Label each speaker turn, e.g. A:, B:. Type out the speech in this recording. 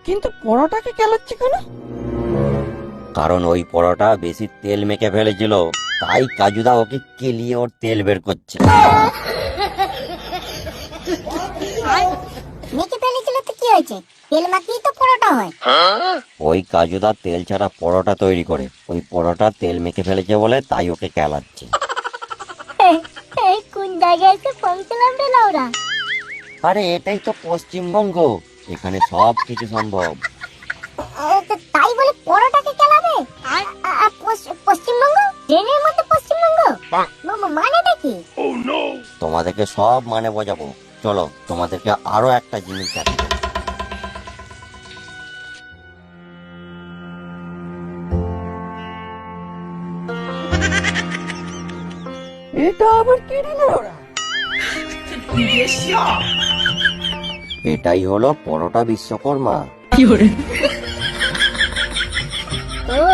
A: কিন্তু পরোটাকে কেলাচ্ছে কেন?
B: কারণ ওই পরোটা বেশি তেল মেখে ফেলেছিল, তাই কাজুদা ওকে কেলিয়ে ওর তেল বের করছে।
C: মেখে ফেলেছিল তো কি হয়েছে? তেল মাখিয়ে তো পরোটা হয়।
B: ওই কাজুদা তেল ছাড়া পরোটা তৈরি করে, ওই পরোটা তেল মেখে ফেলেছে বলে তাই ওকে কেলাচ্ছে।
C: এই কোন জায়গায় এসে পৌঁছলাম রে লাউরা?
B: আরে এটাই তো পশ্চিমবঙ্গ, এখানে সব কিছু সম্ভব।
C: তাই বলে পরোটাকে কেলাবে? পশ্চিমবঙ্গ? ট্রেনের মধ্যে পশ্চিমবঙ্গ? মানেটা কি?
B: তোমাদেরকে সব মানে বোঝাবো, চলো তোমাদেরকে আরো একটা জিনিস দেখাবো।
A: এটা আবার কি রে ওরা?
B: এটাই হলো পরোটা বিশ্বকর্মা।
A: কি করে?
C: ও